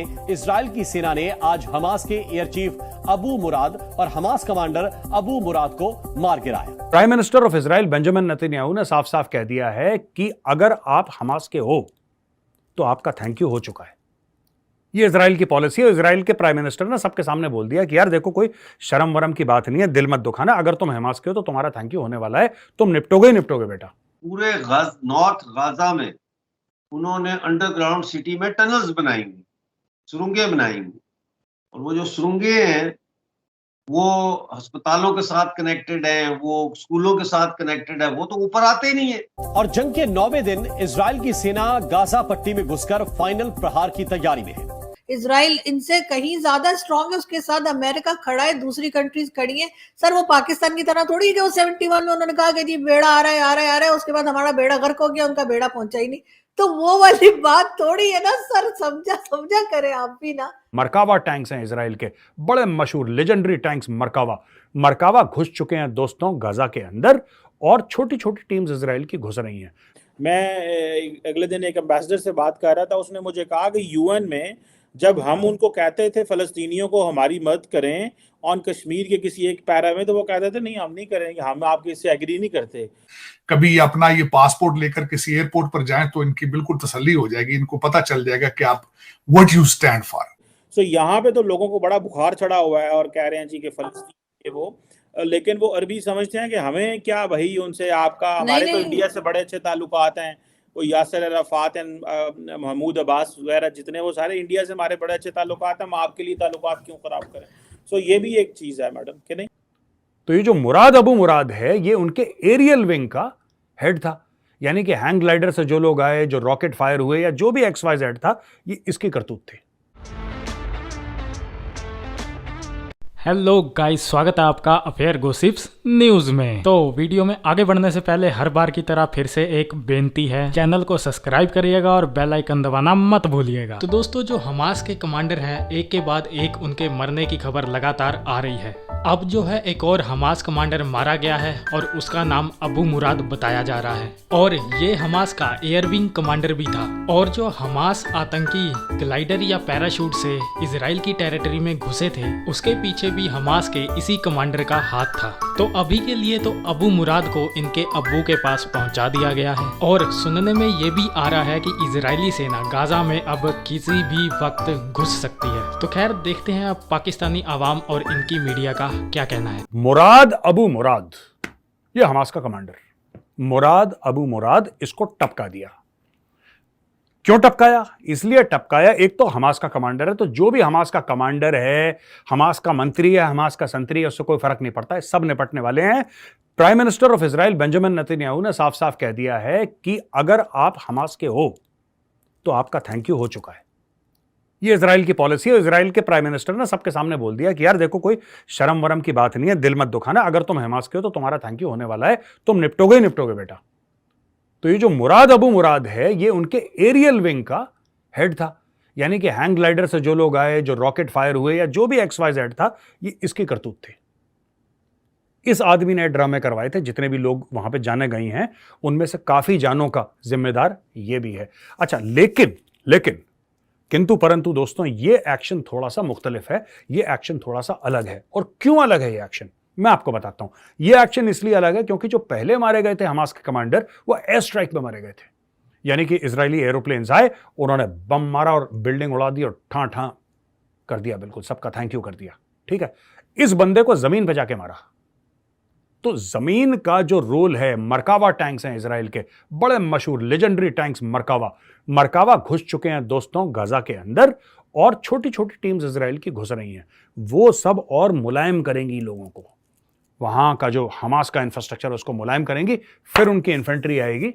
Israel की सेना ने आज हमास के एयर चीफ अबू मुराद और हमास कमांडर अबू मुराद को मार गिराया। Prime minister of Israel Benjamin Netanyahu ने साफ साफ कह दिया है कि अगर आप हमास के हो तो आपका थैंक यू हो चुका है। ये इजराइल की पॉलिसी है। इजराइल के प्राइम मिनिस्टर ने सबके सामने बोल दिया कि यार देखो, कोई शर्म वरम की बात नहीं है, दिल मत दुखाना, अगर तुम हमास के हो तो तुम्हारा थैंक यू होने वाला है, तुम निपटोगे ही निपटोगे बेटा। पूरे नॉर्थ गाजा में उन्होंने अंडरग्राउंड सिटी में टनल्स बनाएंगे, सुरंगें बनाएंगे, और वो जो सुरंगें हैं वो अस्पतालों के साथ कनेक्टेड है, वो स्कूलों के साथ कनेक्टेड है, वो तो ऊपर आते ही नहीं है। और जंग के 9वें दिन इजराइल की सेना गाजा पट्टी में घुसकर फाइनल प्रहार की तैयारी में है। इजराइल इनसे कहीं ज्यादा स्ट्रांग है, उसके साथ अमेरिका खड़ा है, दूसरी कंट्रीज खड़ी है। सर वो पाकिस्तान की तरह थोड़ी कि वो 71 में उन्होंने कहा कि जी बेड़ा आ रहा है आ रहा है आ रहा है, उसके बाद हमारा बेड़ा गर्क हो गया, उनका बेड़ा पहुंचा ही नहीं। तो वो वाली बात थोड़ी है ना सर, समझा करें आप भी ना। मरकावा टैंक्स हैं इजराइल के, बड़े मशहूर लेजेंडरी टैंक्स मरकावा घुस चुके हैं दोस्तों गाजा के अंदर, और छोटी छोटी टीम्स इजराइल की घुस रही हैं। मैं अगले दिन एक एम्बेसडर से बात कर रहा था, उसने मुझे कहा कि यूएन में जब हम उनको कहते थे फलस्तीनियों को हमारी मदद करें ऑन कश्मीर के किसी एक पैरा में, तो वो कहते थे नहीं हम नहीं करेंगे, हम आपके इससे एग्री नहीं करते। कभी अपना ये पासपोर्ट लेकर किसी एयरपोर्ट पर जाएं तो इनकी बिल्कुल तसल्ली हो जाएगी, इनको पता चल जाएगा कि आप व्हाट यू स्टैंड फॉर। सो यहाँ पे तो लोगों को बड़ा बुखार चढ़ा हुआ है और कह रहे हैं जी कि फलस्तीन के वो, लेकिन वो अरबी समझते हैं कि हमें क्या भाई उनसे, आपका हमारे तो इंडिया से बड़े अच्छे ताल्लुकात हैं, वो यासर अराफात हैं, महमूद अब्बास वगैरह, जितने वो सारे इंडिया से हमारे बड़े अच्छे ताल्लुकात हैं, हम आपके लिए ताल्लुकात क्यों खराब करें। सो ये भी एक चीज है मैडम कि नहीं। तो ये जो मुराद अबू मुराद है, ये उनके एरियल विंग का हेड था, यानी कि हैंग ग्लाइडर से जो लोग आए, जो रॉकेट फायर हुए, या जो भी XYZ था, ये इसकी करतूत थी। हेलो गाइस, स्वागत है आपका अफेयर गॉसिप्स न्यूज में। तो वीडियो में आगे बढ़ने से पहले हर बार की तरह फिर से एक बेनती है, चैनल को सब्सक्राइब करिएगा और बेल आइकन दबाना मत भूलिएगा। तो दोस्तों, जो हमास के कमांडर हैं, एक के बाद एक उनके मरने की खबर लगातार आ रही है। अब जो है एक और हमास कमांडर मारा गया है और उसका नाम अबू मुराद बताया जा रहा है, और ये हमास का एयरविंग कमांडर भी था। और जो हमास आतंकी ग्लाइडर या पैराशूट से इजराइल की टेरिटरी में घुसे थे, उसके पीछे भी हमास के इसी कमांडर का हाथ था। तो अभी के लिए तो अबू मुराद को इनके अब्बू के पास पहुंचा दिया गया है, और सुनने में ये भी आ रहा है कि इजरायली सेना गाजा में अब किसी भी वक्त घुस सकती है। तो खैर देखते हैं अब पाकिस्तानी आवाम और इनकी मीडिया का क्या कहना है। मुराद अबू मुराद, ये हमास का कमांडर मुराद अबू मुराद, इसको टपका दिया। क्यों टपकाया? इसलिए टपकाया, एक तो हमास का कमांडर है, तो जो भी हमास का कमांडर है, हमास का मंत्री है, हमास का संतरी है, उससे कोई फर्क नहीं पड़ता है, सब निपटने वाले हैं। Prime minister of Israel Benjamin Netanyahu ने साफ साफ कह दिया है कि अगर आप हमास के हो तो आपका थैंक यू हो चुका है। ये इजराइल की पॉलिसी है। इजराइल के प्राइम मिनिस्टर ने सबके सामने बोल दिया कि यार देखो, कोई शर्म वरम की बात नहीं है, दिल मत दुखाना, अगर तुम हमास के हो तो तुम्हारा थैंक यू होने वाला है, तुम निपटोगे ही निपटोगे बेटा। तो ये जो मुराद अबू मुराद है, ये उनके एरियल विंग का हेड था, यानी कि हैंग ग्लाइडर से जो लोग आए, जो रॉकेट फायर हुए, या जो भी XYZ था, ये इसकी करतूत थी। इस आदमी ने ड्रामे करवाए थे। जितने भी लोग वहां पे जाने गए हैं, उनमें से काफी जानों का जिम्मेदार ये भी है। अच्छा, लेकिन किंतु परंतु दोस्तों, ये एक्शन थोड़ा सा मुख्तलिफ है, ये एक्शन थोड़ा सा अलग है। और क्यों अलग है ये एक्शन, मैं आपको बताता हूं। ये एक्शन इसलिए अलग है क्योंकि जो पहले मारे गए थे हमास के कमांडर, वो एयर स्ट्राइक में मारे गए थे, यानी कि इजरायली एरोप्लेन्स आए, उन्होंने बम मारा और बिल्डिंग उड़ा दी और ठां ठां कर दिया, बिल्कुल सबका थैंक यू कर दिया। ठीक है, इस बंदे को जमीन पे जाके मारा। तो जमीन का जो रोल है, मरकावा टैंक्स हैं इजराइल के, बड़े मशहूर लेजेंडरी टैंक्स मरकावा घुस चुके हैं दोस्तों गाजा के अंदर, और छोटी छोटी टीम्स इजराइल की घुस रही हैं। वो सब और मुलायम करेंगी लोगों को, वहां का जो हमास का इंफ्रास्ट्रक्चर उसको मुलायम करेंगी, फिर उनकी इन्फेंट्री आएगी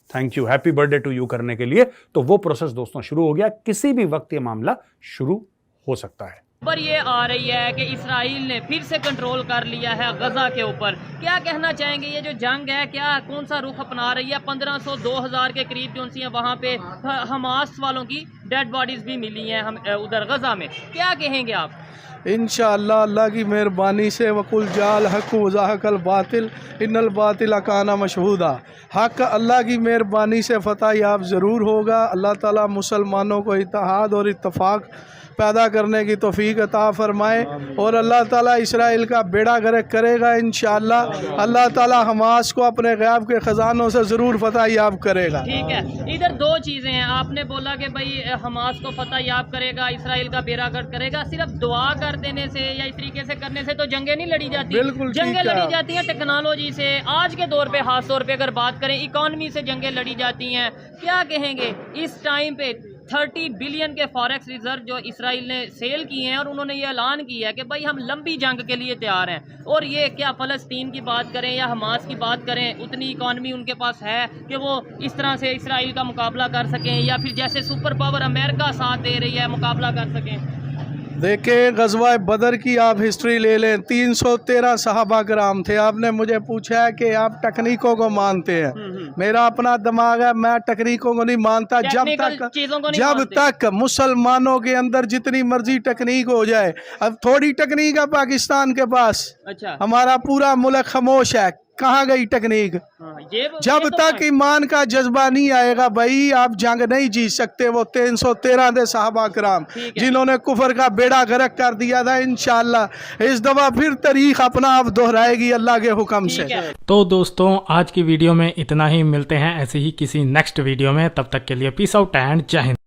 thank you, happy birthday to you करने के लिए। तो वो प्रोसेस दोस्तों शुरू हो गया। किसी भी वक्त ये मामला शुरू हो सकता है। पर ये आ रही है कि इसराइल ने फिर से कंट्रोल कर लिया है गजा के ऊपर। क्या कहना चाहेंगे, ये जो जंग है क्या कौन सा रुख अपना रही है? 1500-2000 के करीब जो सी है वहाँ पे हमास वालों की डेड बॉडीज भी मिली हैं हम उधर गजा में, क्या कहेंगे आप? इंशाअल्लाह अल्लाह की मेहरबानी से वकुल जाल हक वज़ाहकल बातिल इन्नल बातिल काना मशहूदा, हक अल्लाह की मेहरबानी से फ़तह याब ज़रूर होगा। अल्लाह ताला मुसलमानों को इत्तेहाद और इत्तफाक पैदा करने की तौफीक अता फरमाए और अल्लाह ताला इसराइल का बेड़ा गर्क करेगा इंशाअल्लाह। अल्लाह ताला हमास को अपने गैब के ख़जानों से ज़रूर फ़तह याब करेगा। ठीक है, इधर दो चीज़ें हैं, आपने बोला कि भाई हमास को फतह याब करेगा, इसराइल का बेड़ा गर्क करेगा, सिर्फ दुआ कर देने से या इस तरीके से करने से तो जंगें नहीं लड़ी जाती। बिल्कुल जंगें लड़ी जाती हैं टेक्नोलॉजी से। आज के दौर पे खास तौर पे अगर बात करें इकॉनमी से जंगें लड़ी जाती हैं। क्या कहेंगे इस टाइम पे 30 बिलियन के फॉरेक्स रिजर्व जो इसराइल ने सेल किए हैं और उन्होंने ये ऐलान किया है कि भाई हम लंबी जंग के लिए तैयार हैं, और ये क्या फ़लस्तीन की बात करें या हमास की बात करें, उतनी इकॉनमी उनके पास है कि वो इस तरह से इसराइल का मुकाबला कर सकें, या फिर जैसे सुपर पावर अमेरिका साथ दे रही है मुकाबला कर सकें? देखें ग़ज़वा बदर की आप हिस्ट्री ले लें, 313 सहाबा कराम थे। आपने मुझे पूछा है कि आप तकनीकों को मानते हैं, मेरा अपना दिमाग है, मैं तकनीकों को नहीं मानता। जब तक मुसलमानों के अंदर जितनी मर्जी तकनीक हो जाए, अब थोड़ी तकनीक है पाकिस्तान के पास, अच्छा, हमारा पूरा मुल्क खामोश है, कहाँ गई तकनीक? जब तक ईमान का जज्बा नहीं आएगा भाई आप जंग नहीं जीत सकते। वो 313 थे सहाबा कराम जिन्होंने कुफर का बेड़ा गर्क कर दिया था। इंशाअल्लाह इस दफा फिर तारीख अपना आप दोहराएगी अल्लाह के हुक्म से। तो दोस्तों आज की वीडियो में इतना ही, मिलते हैं ऐसे ही किसी नेक्स्ट वीडियो में, तब तक के लिए पीस आउट एंड जय हिंद।